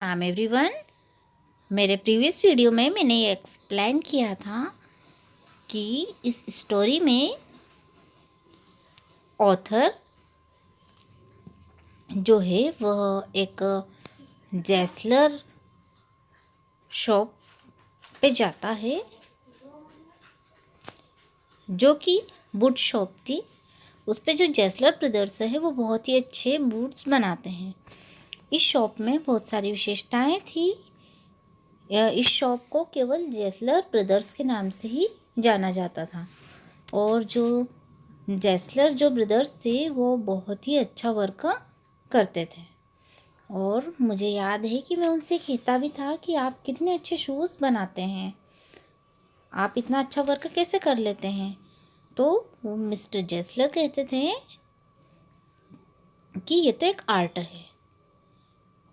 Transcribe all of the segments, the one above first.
Everyone. मेरे previous video में मैंने ये एक्सप्लेन किया था कि इस स्टोरी में ऑथर जो है वह एक जेस्लर शॉप पे जाता है जो कि बूट शॉप थी। उस पे जो जेस्लर ब्रदर्स है वो बहुत ही अच्छे बूट्स बनाते हैं। इस शॉप में बहुत सारी विशेषताएं थी। इस शॉप को केवल जेस्लर ब्रदर्स के नाम से ही जाना जाता था और जो जेस्लर जो ब्रदर्स थे वो बहुत ही अच्छा वर्क करते थे। और मुझे याद है कि मैं उनसे कहता भी था कि आप कितने अच्छे शूज़ बनाते हैं, आप इतना अच्छा वर्क कैसे कर लेते हैं। तो वो मिस्टर जेस्लर कहते थे कि ये तो एक आर्ट है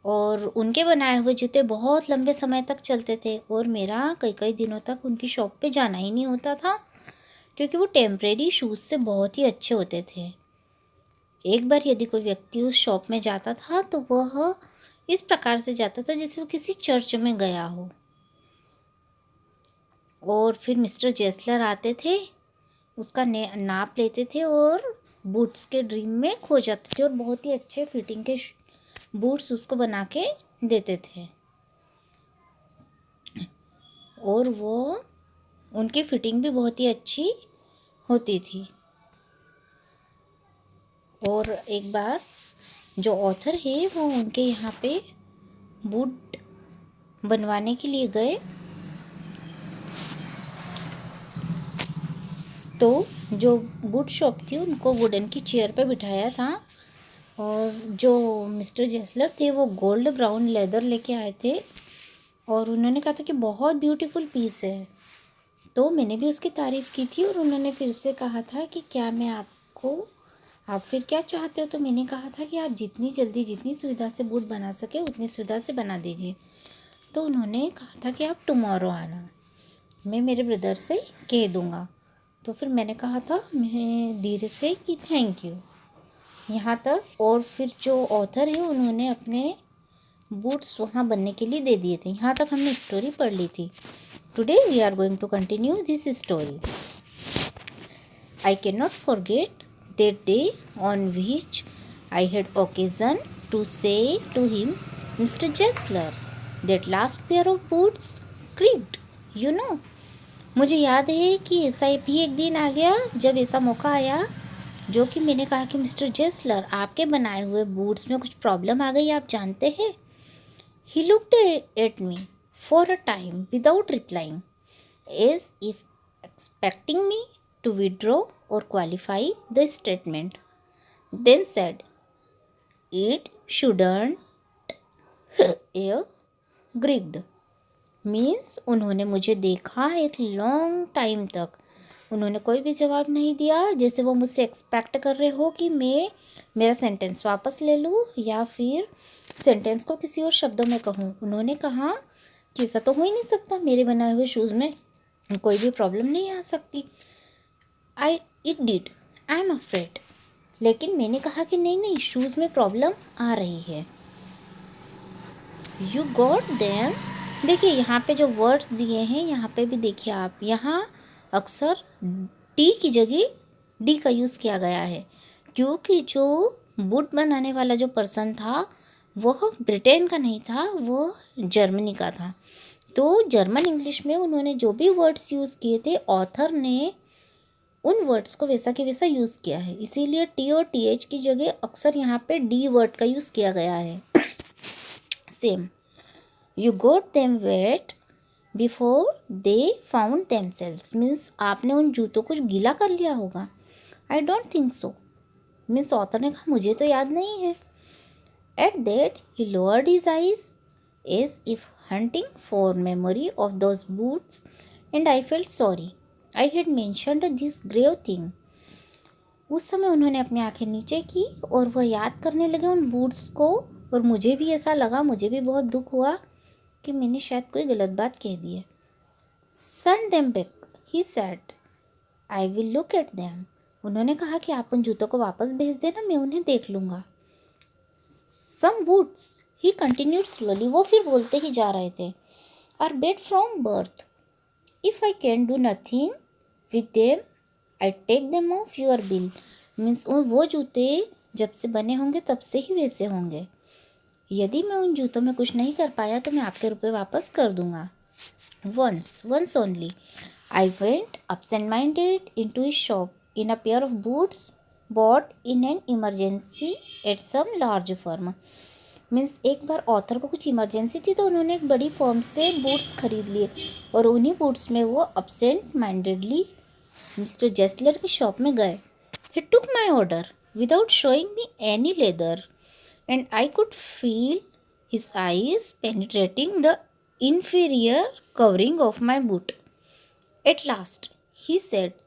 और उनके बनाए हुए जूते बहुत लंबे समय तक चलते थे और मेरा कई कई दिनों तक उनकी शॉप पे जाना ही नहीं होता था क्योंकि वो टेम्परेरी शूज़ से बहुत ही अच्छे होते थे। एक बार यदि कोई व्यक्ति उस शॉप में जाता था तो वह इस प्रकार से जाता था जैसे वो किसी चर्च में गया हो। और फिर मिस्टर जेस्लर आते थे, उसका नाप लेते थे और बूट्स के ड्रीम में खो जाते थे और बहुत ही अच्छे फिटिंग के बूट्स उसको बना के देते थे। और वो उनकी फिटिंग भी बहुत ही अच्छी होती थी। और एक बार जो ऑथर है वो उनके यहाँ पे बूट बनवाने के लिए गए तो जो बूट शॉप थी उनको वुडन की चेयर पे बिठाया था और जो मिस्टर जेस्लर थे वो गोल्ड ब्राउन लेदर लेके आए थे और उन्होंने कहा था कि बहुत ब्यूटीफुल पीस है। तो मैंने भी उसकी तारीफ़ की थी और उन्होंने फिर से कहा था कि क्या मैं आपको, आप फिर क्या चाहते हो। तो मैंने कहा था कि आप जितनी जल्दी जितनी सुविधा से बूट बना सके उतनी सुविधा से बना दीजिए। तो उन्होंने कहा था कि आप टुमारो आना, मैं मेरे ब्रदर से कह दूँगा। तो फिर मैंने कहा था मैं धीरे से कि थैंक यू यहाँ तक। और फिर जो ऑथर है उन्होंने अपने बूट्स वहाँ बनने के लिए दे दिए थे। यहाँ तक हमने स्टोरी पढ़ ली थी। Today we are going to continue this story. I cannot forget that day on which I had occasion to say to him, Mr. Jessler, that last pair of boots creaked, you know. मुझे याद है कि ऐसा भी एक दिन आ गया जब ऐसा मौका आया जो कि मैंने कहा कि मिस्टर जेस्लर आपके बनाए हुए बूट्स में कुछ प्रॉब्लम आ गई, आप जानते हैं। He looked at me for a time without replying, as if expecting me to withdraw or qualify the statement. Then said, "It shouldn't have grigged." Means उन्होंने मुझे देखा एक लॉन्ग टाइम तक, उन्होंने कोई भी जवाब नहीं दिया, जैसे वो मुझसे एक्सपेक्ट कर रहे हो कि मैं मेरा सेंटेंस वापस ले लूँ या फिर सेंटेंस को किसी और शब्दों में कहूँ। उन्होंने कहा कि ऐसा तो हो ही नहीं सकता, मेरे बनाए हुए शूज़ में कोई भी प्रॉब्लम नहीं आ सकती। It did, I am afraid. लेकिन मैंने कहा कि नहीं नहीं, शूज़ में प्रॉब्लम आ रही है। You got them. देखिए यहाँ पे जो वर्ड्स दिए हैं यहाँ पे भी देखिए आप, यहाँ अक्सर टी की जगह डी का यूज़ किया गया है क्योंकि जो बूट बनाने वाला जो पर्सन था वह ब्रिटेन का नहीं था, वो जर्मनी का था। तो जर्मन इंग्लिश में उन्होंने जो भी वर्ड्स यूज़ किए थे ऑथर ने उन वर्ड्स को वैसा के वैसा यूज़ किया है, इसीलिए टी और टी एच की जगह अक्सर यहाँ पे डी वर्ड का यूज़ किया गया है। Same, you got them wet before they found themselves, means आपने उन जूतों को गीला कर लिया होगा। I don't think so, means author ने कहा मुझे तो याद नहीं है। At that he lowered his eyes as if hunting for memory of those boots and I felt sorry I had mentioned this grave thing. उस समय उन्होंने अपनी आंखें नीचे की और वह याद करने लगे उन बूट्स को और मुझे भी ऐसा लगा, मुझे भी बहुत दुख हुआ कि मैंने शायद कोई गलत बात कह दी है। Send them back he said, I will look at them. उन्होंने कहा कि आप उन जूतों को वापस भेज देना, मैं उन्हें देख लूँगा। Some boots he continued slowly, वो फिर बोलते ही जा रहे थे, are bad from birth, if I can do nothing with them I take them off your bill. Means वो जूते जब से बने होंगे तब से ही वैसे होंगे, यदि मैं उन जूतों में कुछ नहीं कर पाया तो मैं आपके रुपए वापस कर दूंगा। Once only I went absent minded into his shop in a pair of boots bought in an emergency at some large firm। Means एक बार ऑथर को कुछ इमरजेंसी थी तो उन्होंने एक बड़ी फर्म से बूट्स खरीद लिए और उन्हीं बूट्स में वो absent mindedly मिस्टर जेस्लर की शॉप में गए। He took my order without showing me any leather and I could feel his eyes penetrating the inferior covering of my boot. At last, he said,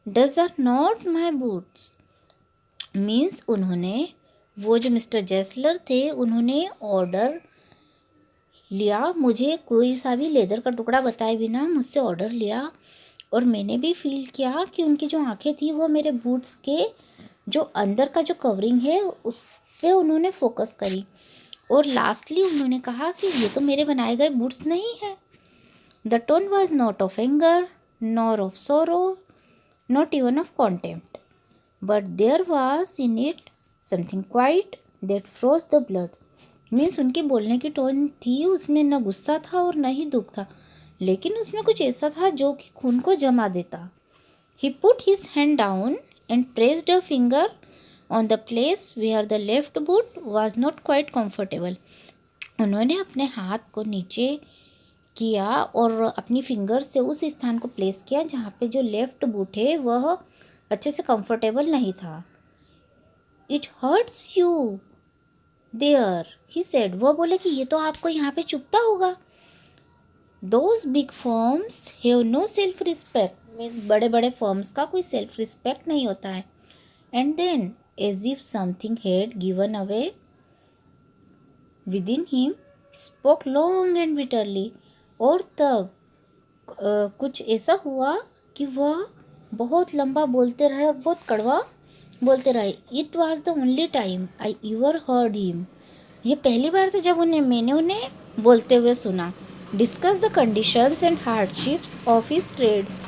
"Those are not my boots." Means उन्होंने, वो जो mister जेस्लर थे, उन्होंने order लिया, मुझे कोई सा भी लेदर का टुकड़ा बताए बिना मुझसे ऑर्डर लिया, और मैंने भी फील किया कि उनकी जो आंखें थी वो मेरे बूट्स के जो अंदर का जो कवरिंग है उस पे उन्होंने फोकस करी, और लास्टली उन्होंने कहा कि ये तो मेरे बनाए गए बूट्स नहीं है। The tone was not of anger nor of sorrow not even of contempt, but there was in it something quite that froze the blood. Means उनकी बोलने की टोन थी, उसमें न गुस्सा था और न ही दुख था, लेकिन उसमें कुछ ऐसा था जो कि खून को जमा देता। He put his hand down and pressed a finger on the place where the left boot was not quite comfortable। उन्होंने अपने हाथ को नीचे किया और अपनी फिंगर से उस स्थान को प्लेस किया जहाँ पे जो लेफ्ट बूट है वह अच्छे से कंफर्टेबल नहीं था। It hurts you there, he said, वह बोले कि ये तो आपको यहाँ पे चुभता होगा। Those big firms have no self respect, means बड़े बड़े फर्म्स का कोई सेल्फ रिस्पेक्ट नहीं होता है। And then as if something had given away within him, spoke long and bitterly। और तब कुछ ऐसा हुआ कि वह बहुत लंबा बोलते रहे और बहुत कड़वा बोलते रहे। It was the only time I ever heard him। ये पहली बार था जब मैंने उन्हें बोलते हुए सुना। Discuss the conditions and hardships of his trade।